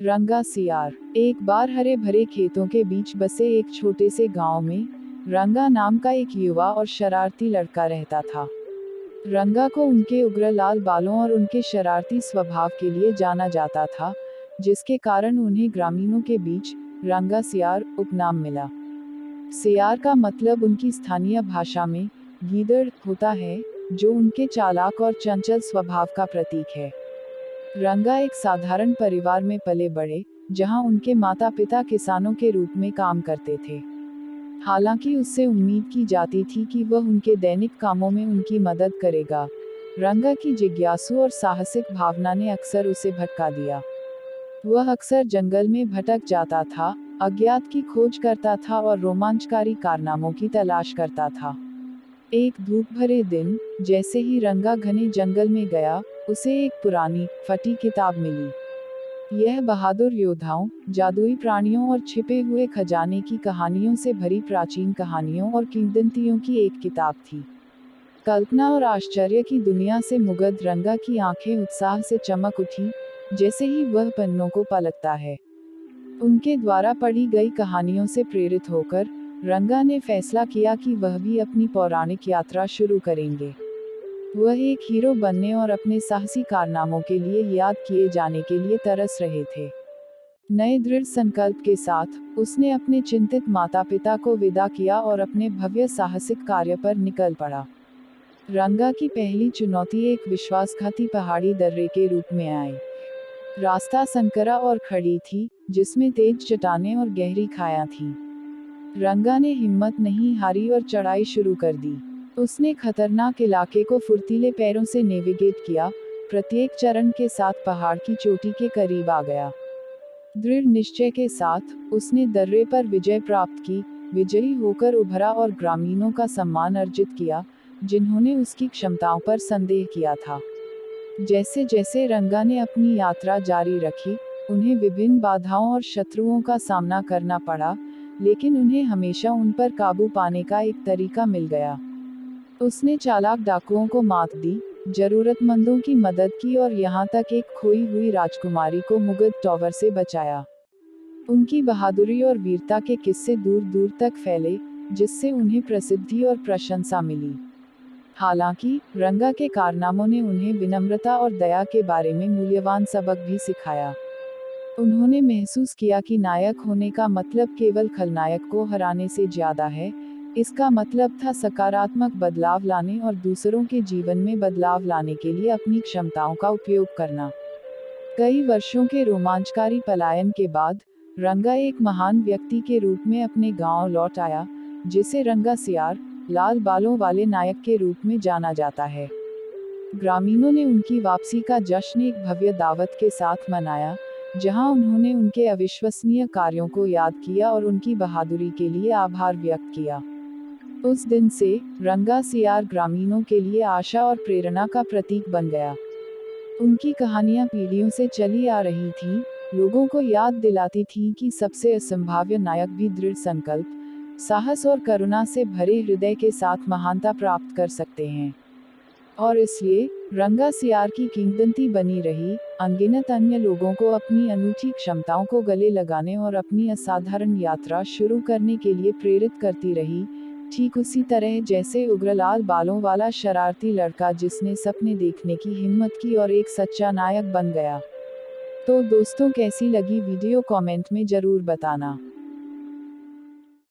रंगा सियार। एक बार हरे भरे खेतों के बीच बसे एक छोटे से गांव में रंगा नाम का एक युवा और शरारती लड़का रहता था। रंगा को उनके उग्र लाल बालों और उनके शरारती स्वभाव के लिए जाना जाता था, जिसके कारण उन्हें ग्रामीणों के बीच रंगा सियार उपनाम मिला। सियार का मतलब उनकी स्थानीय भाषा में गीदड़ होता है, जो उनके चालाक और चंचल स्वभाव का प्रतीक है। रंगा एक साधारण परिवार में पले बड़े, जहां उनके माता पिता किसानों के रूप में काम करते थे। हालांकि उससे उम्मीद की जाती थी कि वह उनके दैनिक कामों में उनकी मदद करेगा। रंगा की जिज्ञासु और साहसिक भावना ने अक्सर उसे भटका दिया। वह अक्सर जंगल में भटक जाता था, अज्ञात की खोज करता था और रोमांचकारी कारनामों की तलाश करता था। एक धूप भरे दिन, जैसे ही रंगा घने जंगल में गया, उसे एक पुरानी, फटी किताब मिली। यह बहादुर योद्धाओं, जादुई प्राणियों और छिपे हुए खजाने की कहानियों से भरी प्राचीन कहानियों और किंवदंतियों की एक किताब थी। कल्पना और आश्चर्य की दुनिया से मुग्ध रंगा की आंखें उत्साह से चमक उठी, जैसे ही वह पन्नों को पलटता है। उनके द्वारा पढ़ी गई कहानियों से प्रेरित होकर रंगा ने फैसला किया कि वह भी अपनी पौराणिक यात्रा शुरू करेंगे। वह एक हीरो बनने और अपने साहसी कारनामों के लिए याद किए जाने के लिए तरस रहे थे। नए दृढ़ संकल्प के साथ उसने अपने चिंतित माता पिता को विदा किया और अपने भव्य साहसिक कार्य पर निकल पड़ा। रंगा की पहली चुनौती एक विश्वासघाती पहाड़ी दर्रे के रूप में आई। रास्ता संकरा और खड़ी थी, जिसमें तेज चट्टानें और गहरी खाया थी। रंगा ने हिम्मत नहीं हारी और चढ़ाई शुरू कर दी। उसने खतरनाक इलाके को फुर्तीले पैरों से नेविगेट किया, प्रत्येक चरण के साथ पहाड़ की चोटी के करीब आ गया। दृढ़ निश्चय के साथ उसने दर्रे पर विजय प्राप्त की, विजयी होकर उभरा और ग्रामीणों का सम्मान अर्जित किया, जिन्होंने उसकी क्षमताओं पर संदेह किया था। जैसे जैसे रंगा ने अपनी यात्रा जारी रखी, उन्हें विभिन्न बाधाओं और शत्रुओं का सामना करना पड़ा, लेकिन उन्हें हमेशा उन पर काबू पाने का एक तरीका मिल गया। उसने चालाक डाकुओं को मात दी, जरूरतमंदों की मदद की और यहाँ तक एक खोई हुई राजकुमारी को मुगध टॉवर से बचाया। उनकी बहादुरी और वीरता के किस्से दूर दूर तक फैले, जिससे उन्हें प्रसिद्धि और प्रशंसा मिली। हालांकि रंगा के कारनामों ने उन्हें विनम्रता और दया के बारे में मूल्यवान सबक भी सिखाया। उन्होंने महसूस किया कि नायक होने का मतलब केवल खलनायक को हराने से ज्यादा है। इसका मतलब था सकारात्मक बदलाव लाने और दूसरों के जीवन में बदलाव लाने के लिए अपनी क्षमताओं का उपयोग करना। कई वर्षों के रोमांचकारी पलायन के बाद रंगा एक महान व्यक्ति के रूप में अपने गांव लौट आया, जिसे रंगा सियार, लाल बालों वाले नायक के रूप में जाना जाता है। ग्रामीणों ने उनकी वापसी का जश्न एक भव्य दावत के साथ मनाया, जहां उन्होंने उनके अविश्वसनीय कार्यों को याद किया और उनकी बहादुरी के लिए आभार व्यक्त किया। उस दिन से रंगा सियार ग्रामीणों के लिए आशा और प्रेरणा का प्रतीक बन गया। उनकी कहानियां पीढ़ियों से चली आ रही थीं, लोगों को याद दिलाती थीं कि सबसे असंभाव्य नायक भी दृढ़ संकल्प, साहस और करुणा से भरे हृदय के साथ महानता प्राप्त कर सकते हैं। और इसलिए रंगा सियार की किंवदंती बनी रही, अनगिनत अन्य लोगों को अपनी अनूठी क्षमताओं को गले लगाने और अपनी असाधारण यात्रा शुरू करने के लिए प्रेरित करती रही, ठीक उसी तरह जैसे उग्रलाल बालों वाला शरारती लड़का जिसने सपने देखने की हिम्मत की और एक सच्चा नायक बन गया। तो दोस्तों, कैसी लगी वीडियो कमेंट में जरूर बताना।